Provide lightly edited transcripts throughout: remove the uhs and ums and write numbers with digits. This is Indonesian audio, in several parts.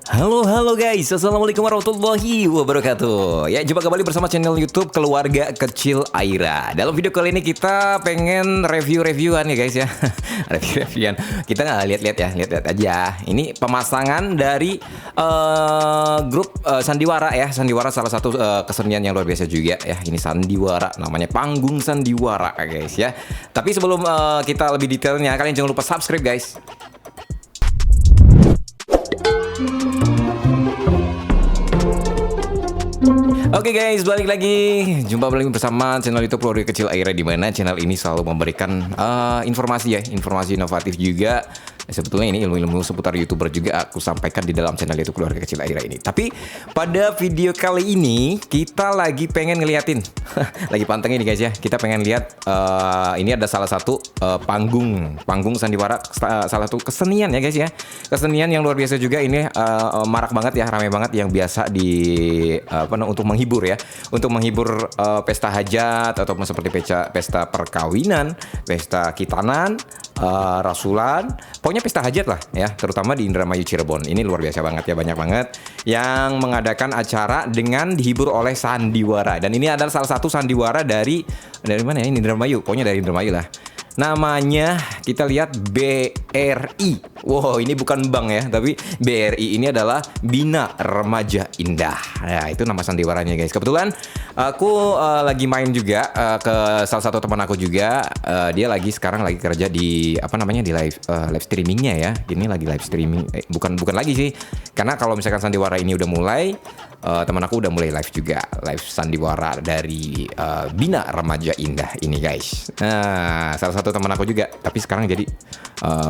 Halo guys, assalamualaikum warahmatullahi wabarakatuh. Ya, jumpa kembali bersama channel YouTube Keluarga Kecil Aira. Dalam video kali ini kita pengen review-reviewan ya guys ya. Review-reviewan. Kita nggak lihat-lihat ya, lihat-lihat aja. Ini pemasangan dari grup Sandiwara ya. Sandiwara salah satu kesenian yang luar biasa juga ya. Ini Sandiwara, namanya Panggung Sandiwara guys ya. Tapi sebelum kita lebih detailnya, kalian jangan lupa subscribe guys. Oke guys, balik lagi. Jumpa lagi bersama channel YouTube Keluarga Kecil Aira, di mana channel ini selalu memberikan informasi ya, informasi inovatif juga. Sebetulnya ini ilmu-ilmu seputar YouTuber juga aku sampaikan di dalam channel YouTube Keluarga Kecil Aira ini. Tapi pada video kali ini kita lagi pengen ngeliatin lagi pantengin nih guys ya. Kita pengen lihat ini ada salah satu panggung Sandiwara, salah satu kesenian ya guys ya. Kesenian yang luar biasa juga ini, marak banget ya, ramai banget, yang biasa untuk menghibur ya. Untuk menghibur pesta hajat ataupun seperti pesta perkawinan, pesta khitanan, rasulan, pokoknya pesta hajat lah ya, terutama di Indramayu Cirebon. Ini luar biasa banget ya, banyak banget yang mengadakan acara dengan dihibur oleh sandiwara. Dan ini adalah salah satu sandiwara dari mana ya, ini Indramayu, pokoknya dari Indramayu lah. Namanya kita lihat BRI. Wow, ini bukan bank ya, tapi BRI ini adalah Bina Remaja Indah. Nah, itu nama sandiwaranya guys. Kebetulan aku lagi main juga ke salah satu teman aku juga. Dia sekarang lagi kerja di di live streamingnya ya. Ini lagi live streaming. Bukan lagi sih. Karena kalau misalkan sandiwara ini udah mulai, teman aku udah mulai live juga, live sandiwara dari Bina Remaja Indah ini guys. Nah, salah satu teman aku juga, tapi sekarang jadi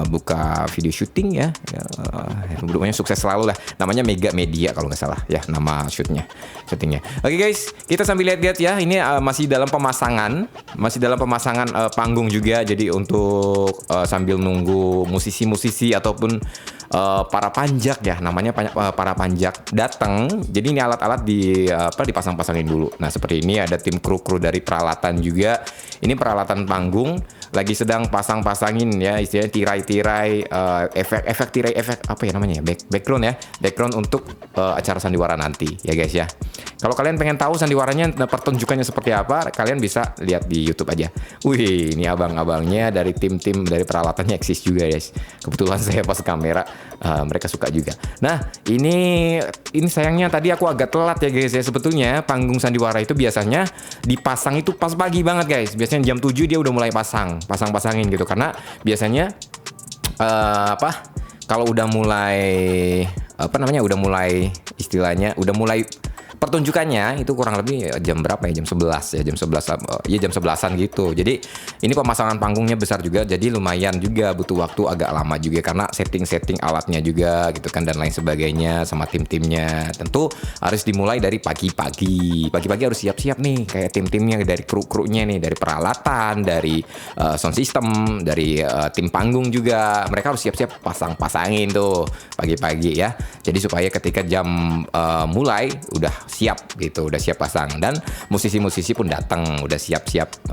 buka video syuting ya. Pokoknya sukses selalu lah. Namanya Mega Media kalau nggak salah ya, nama syutingnya. Oke guys, kita sambil lihat-lihat ya. Ini masih dalam pemasangan panggung juga. Jadi untuk sambil nunggu musisi-musisi ataupun para panjak ya, namanya para panjak datang. Jadi ini alat-alat dipasang-pasangin dulu. Nah, seperti ini ada tim kru dari peralatan juga. Ini peralatan panggung lagi sedang pasang-pasangin ya, istilahnya tirai-tirai, efek apa ya namanya, background ya, background untuk acara sandiwara nanti ya guys ya. Kalau kalian pengen tahu sandiwaranya, pertunjukannya seperti apa, kalian bisa lihat di YouTube aja. Wih, ini abang-abangnya dari tim-tim dari peralatannya eksis juga guys. Kebetulan saya pas kamera, mereka suka juga. Nah, ini sayangnya tadi aku agak telat ya guys ya. Sebetulnya panggung sandiwara itu biasanya dipasang itu pas pagi banget guys. Biasanya jam 7 dia udah mulai pasangin gitu. Karena biasanya kalau udah mulai pertunjukannya itu kurang lebih jam berapa ya? Jam 11 ya, jam 11-an gitu. Jadi ini pemasangan panggungnya besar juga, jadi lumayan juga butuh waktu agak lama juga karena setting alatnya juga gitu kan, dan lain sebagainya sama tim-timnya. Tentu harus dimulai dari pagi-pagi. Pagi-pagi harus siap-siap nih, kayak tim-timnya dari kru-krunya nih, dari peralatan, dari sound system, dari tim panggung juga. Mereka harus siap-siap pasangin tuh pagi-pagi ya. Jadi supaya ketika jam mulai udah siap gitu, udah siap pasang, dan musisi-musisi pun datang udah siap-siap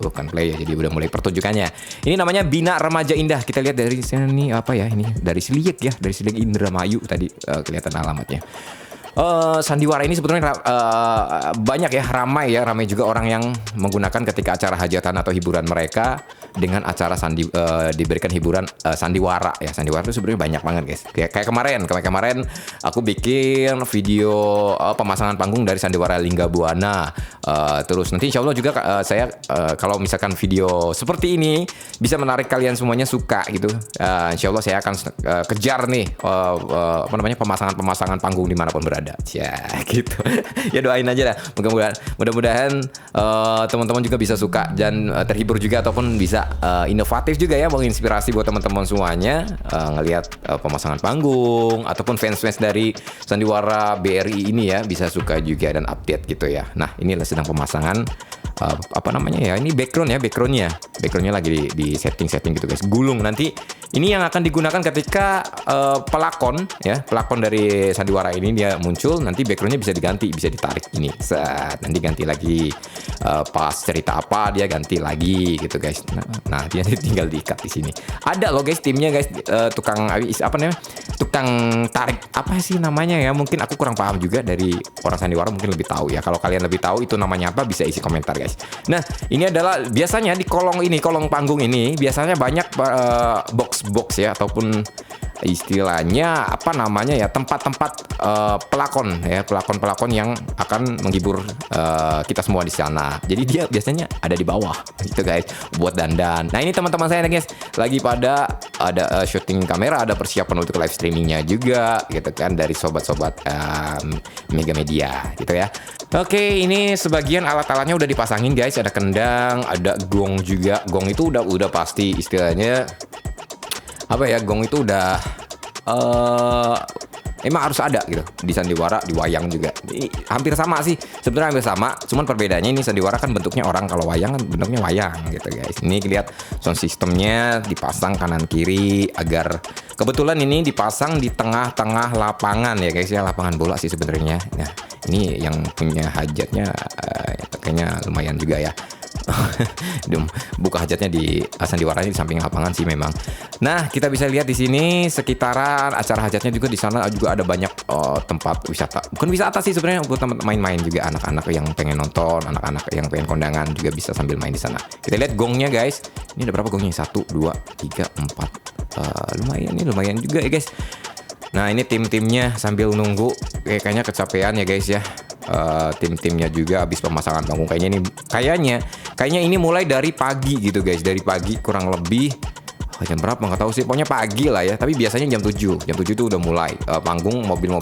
bukan play ya, jadi udah mulai pertunjukannya. Ini namanya Bina Remaja Indah. Kita lihat dari sini ini dari Sliek ya, dari Sliek Indramayu tadi kelihatan alamatnya. Sandiwara ini sebetulnya banyak ya, ramai juga orang yang menggunakan ketika acara hajatan atau hiburan mereka dengan acara diberikan hiburan sandiwara ya. Sandiwara itu sebenarnya banyak banget guys. Kayak kemarin aku bikin video pemasangan panggung dari Sandiwara Lingga Buana. Terus nanti insya Allah juga saya kalau misalkan video seperti ini bisa menarik kalian semuanya suka gitu, insya Allah saya akan kejar nih pemasangan panggung dimanapun berada ya gitu. Ya doain aja lah, mudah-mudahan teman-teman juga bisa suka dan terhibur juga, ataupun bisa inovatif juga ya, menginspirasi buat teman-teman semuanya ngelihat pemasangan panggung, ataupun fans dari Sandiwara BRI ini ya bisa suka juga dan update gitu ya. Nah, inilah sedang pemasangan ini backgroundnya lagi di setting gitu guys. Gulung nanti ini yang akan digunakan ketika pelakon dari Sandiwara ini dia muncul, nanti backgroundnya bisa diganti, bisa ditarik ini, nanti ganti lagi pas cerita apa dia ganti lagi gitu guys. Nah dia tinggal diikat di sini. Ada loh guys timnya guys, tukang bintang tarik apa sih namanya ya? Mungkin aku kurang paham juga, dari orang sandiwara mungkin lebih tahu ya. Kalau kalian lebih tahu itu namanya apa, bisa isi komentar guys. Nah, ini adalah biasanya di kolong panggung ini biasanya banyak box-box ya, ataupun istilahnya apa namanya ya, tempat-tempat pelakon yang akan menghibur kita semua di sana. Jadi dia biasanya ada di bawah gitu guys, buat dandan. Nah, ini teman-teman saya guys lagi pada ada syuting kamera, ada persiapan untuk live streamingnya juga gitu kan, dari sobat-sobat Mega Media gitu ya. Oke, ini sebagian alat-alatnya udah dipasangin guys, ada kendang, ada gong juga. Gong itu udah pasti istilahnya apa ya, gong itu udah emang harus ada gitu di sandiwara, di wayang juga. Hampir sama sih, sebenarnya hampir sama. Cuman perbedaannya ini sandiwara kan bentuknya orang, kalau wayang kan bentuknya wayang gitu guys. Ini lihat sound systemnya dipasang kanan kiri, agar kebetulan ini dipasang di tengah-tengah lapangan ya guys ya, lapangan bola sih sebenarnya. Nah, ini yang punya hajatnya kayaknya lumayan juga ya. Buka hajatnya di sandiwaranya di samping lapangan sih memang. Nah, kita bisa lihat di sini sekitaran acara hajatnya juga, di sana juga ada banyak tempat wisata. Bukan wisata sih sebenarnya, buat teman main-main juga, anak-anak yang pengen nonton, anak-anak yang pengen kondangan juga bisa sambil main di sana. Kita lihat gongnya guys. Ini ada berapa gongnya? 1 2 3 4. Lumayan juga ya guys. Nah, ini tim-timnya sambil nunggu, kayaknya kecapean ya guys ya. Tim-timnya juga habis pemasangan panggung, kayaknya ini mulai dari pagi gitu guys, dari pagi kurang lebih jam berapa nggak tahu sih, pokoknya pagi lah ya. Tapi biasanya jam 7 itu udah mulai panggung, mobil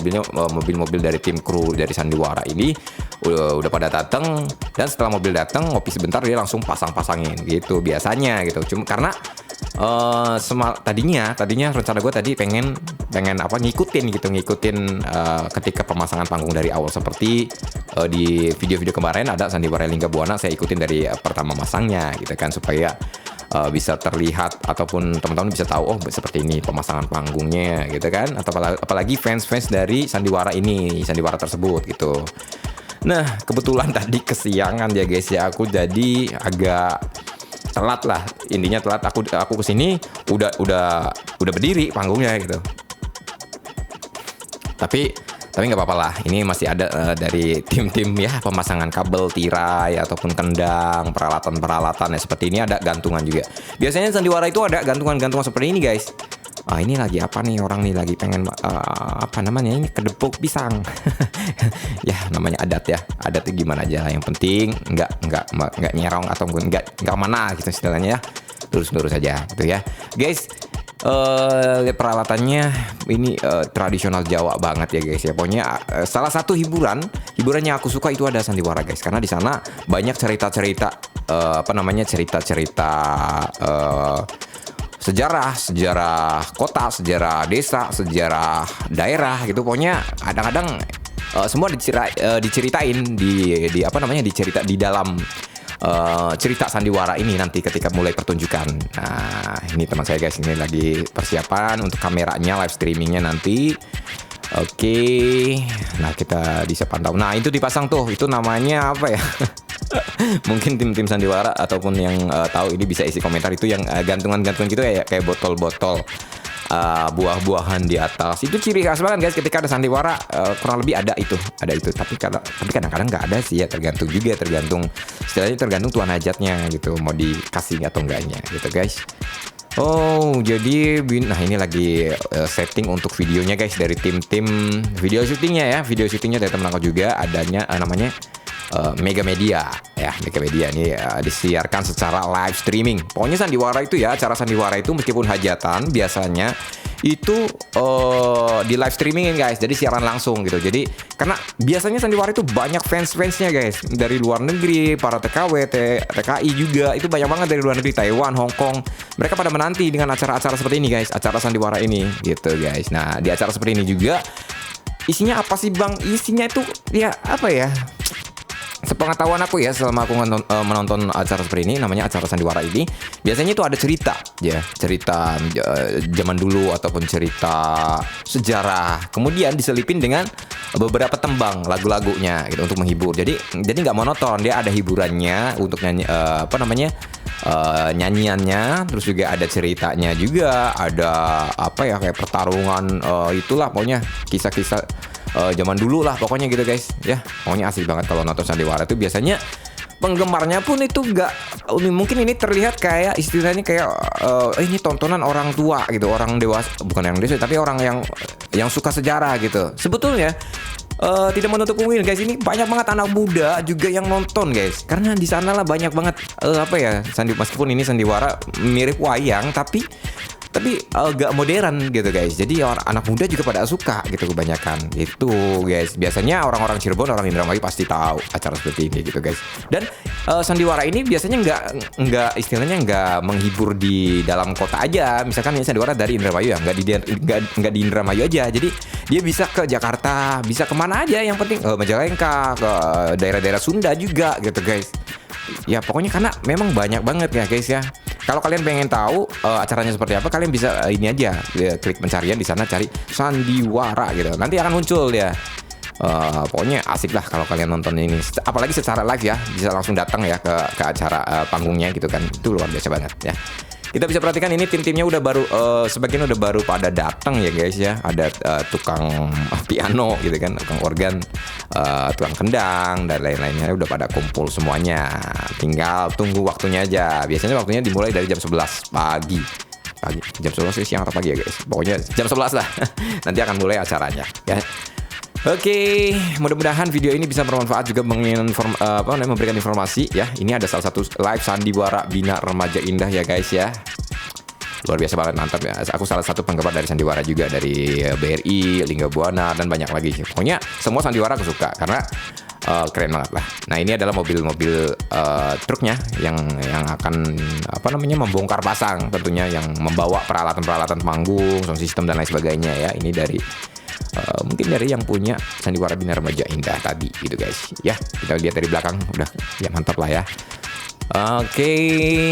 dari tim kru dari sandiwara ini udah pada datang, dan setelah mobil datang ngopi sebentar dia langsung pasangin gitu biasanya gitu. Cuma karena tadinya rencana gue tadi pengen ngikutin ketika pemasangan panggung dari awal, seperti di video-video kemarin ada sandiwara Lingga Buana, saya ikutin dari pertama masangnya gitu kan, supaya bisa terlihat ataupun teman-teman bisa tahu, oh seperti ini pemasangan panggungnya gitu kan, atau apalagi fans dari sandiwara tersebut gitu. Nah, kebetulan tadi kesiangan ya guys ya, aku jadi agak telat lah, intinya telat. Aku kesini udah berdiri panggungnya gitu. Tapi nggak apa-apa lah, ini masih ada dari tim-tim ya, pemasangan kabel, tirai ataupun kendang, peralatan ya seperti ini, ada gantungan juga. Biasanya sandiwara itu ada gantungan seperti ini guys. Ini lagi apa nih, orang nih lagi pengen ini kedepuk pisang. Ya namanya adat ya, adat itu gimana aja, yang penting nggak nyerong atau nggak mana gitu istilahnya ya, lurus aja gitu ya guys. Lihat peralatannya ini tradisional Jawa banget ya guys ya. Pokoknya salah satu hiburan yang aku suka itu ada sandiwara guys, karena di sana banyak cerita-cerita sejarah kota, sejarah desa, sejarah daerah gitu. Pokoknya kadang-kadang semua diceritain di dalam cerita sandiwara ini nanti ketika mulai pertunjukan. Nah, ini teman saya guys, ini lagi persiapan untuk kameranya, live streamingnya nanti. Oke, nah kita bisa pantau. Nah, itu dipasang tuh, itu namanya apa ya? Mungkin tim-tim sandiwara ataupun yang tahu ini bisa isi komentar, itu yang gantungan-gantungan gitu ya, kayak botol-botol buah-buahan di atas. Itu ciri khas banget guys, ketika ada sandiwara kurang lebih ada itu. Tapi kadang-kadang nggak ada sih ya, tergantung istilahnya tergantung tuan hajatnya gitu, mau dikasih atau enggaknya gitu guys. Oh, jadi ini lagi setting untuk videonya guys, dari tim-tim video syutingnya dari teman aku juga, adanya namanya Mega Media ya. Mega Media ini disiarkan secara live streaming. Pokoknya sandiwara itu ya, acara sandiwara itu meskipun hajatan biasanya itu di live streamingin guys, jadi siaran langsung gitu. Jadi karena biasanya sandiwara itu banyak fansnya guys, dari luar negeri, para TKW, TKI juga itu banyak banget dari luar negeri, Taiwan, Hong Kong. Mereka pada menanti dengan acara-acara seperti ini guys, acara sandiwara ini gitu guys. Nah, di acara seperti ini juga isinya apa sih bang? Isinya itu ya apa ya? Sepengetahuan aku ya, selama aku menonton acara seperti ini, namanya acara sandiwara ini, biasanya itu ada cerita zaman dulu ataupun cerita sejarah, kemudian diselipin dengan beberapa tembang lagu-lagunya gitu untuk menghibur. Jadi nggak monoton, dia ada hiburannya untuk nyanyi nyanyiannya, terus juga ada ceritanya juga, ada apa ya kayak pertarungan, itulah pokoknya kisah-kisah zaman dulu lah pokoknya gitu guys ya. Pokoknya asik banget kalau nonton sandiwara itu. Biasanya penggemarnya pun itu mungkin ini terlihat kayak istilahnya kayak ini tontonan orang tua gitu, orang dewasa, bukan yang dewasa tapi orang yang suka sejarah gitu. Sebetulnya tidak menutup kemungkinan guys, ini banyak banget anak muda juga yang nonton guys, karena di sana lah banyak banget apa ya, meskipun ini sandiwara mirip wayang tapi agak modern gitu guys. Jadi anak muda juga pada suka gitu kebanyakan. Itu guys. Biasanya orang-orang Cirebon, orang Indramayu pasti tahu acara seperti ini gitu guys. Dan sandiwara ini biasanya nggak istilahnya nggak menghibur di dalam kota aja. Misalkan ini sandiwara dari Indramayu ya, nggak di Indramayu aja. Jadi dia bisa ke Jakarta, bisa kemana aja. Yang penting Majalengka, ke daerah-daerah Sunda juga gitu guys. Ya pokoknya karena memang banyak banget ya guys ya. Kalau kalian pengen tahu acaranya seperti apa, kalian bisa ini aja, klik pencarian di sana, cari sandiwara gitu. Nanti akan muncul ya. Pokoknya asik lah kalau kalian nonton ini. Apalagi secara live ya, bisa langsung datang ya ke acara panggungnya gitu kan. Itu luar biasa banget ya. Kita bisa perhatikan ini tim-timnya udah baru, sebagian udah baru pada datang ya guys ya. Ada tukang piano gitu kan, tukang organ, tukang kendang dan lain-lainnya udah pada kumpul semuanya. Tinggal tunggu waktunya aja. Biasanya waktunya dimulai dari jam 11 pagi. Jam 11 siang atau pagi ya guys. Pokoknya jam 11 lah. Nanti akan mulai acaranya ya. Oke, mudah-mudahan video ini bisa bermanfaat juga memberikan informasi ya. Ini ada salah satu live sandiwara Bina Remaja Indah ya guys ya. Luar biasa banget, mantap ya. Aku salah satu penggemar dari sandiwara juga, dari BRI, Lingga Buana dan banyak lagi. Pokoknya semua sandiwara aku suka karena keren banget lah. Nah ini adalah mobil-mobil truknya yang akan membongkar pasang tentunya, yang membawa peralatan-peralatan panggung, sound system dan lain sebagainya ya. Ini dari mungkin dari yang punya sandiwara Bina Remaja Indah tadi gitu guys ya. Kita lihat dari belakang udah ya, mantap lah ya. Oke,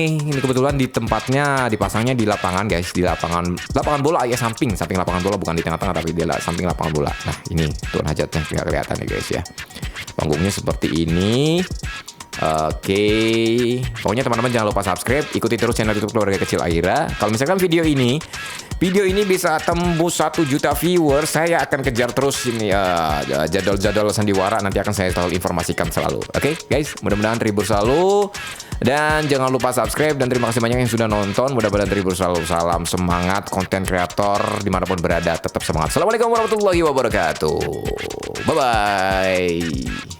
ini kebetulan di tempatnya dipasangnya di lapangan guys, di lapangan bola ya, samping lapangan bola, bukan di tengah-tengah tapi di samping lapangan bola. Nah ini tuh hajatnya nggak kelihatan ya guys ya. Panggungnya seperti ini. Oke, pokoknya teman-teman jangan lupa subscribe, ikuti terus channel YouTube Keluarga Kecil Aira. Kalau misalkan video ini bisa tembus 1 juta viewers, saya akan kejar terus ini jadwal sandiwara, nanti akan saya selalu informasikan selalu. Oke, guys, mudah-mudahan terhibur selalu dan jangan lupa subscribe, dan terima kasih banyak yang sudah nonton. Mudah-mudahan terhibur selalu. Salam semangat konten kreator dimanapun berada, tetap semangat. Assalamualaikum warahmatullahi wabarakatuh. Bye bye.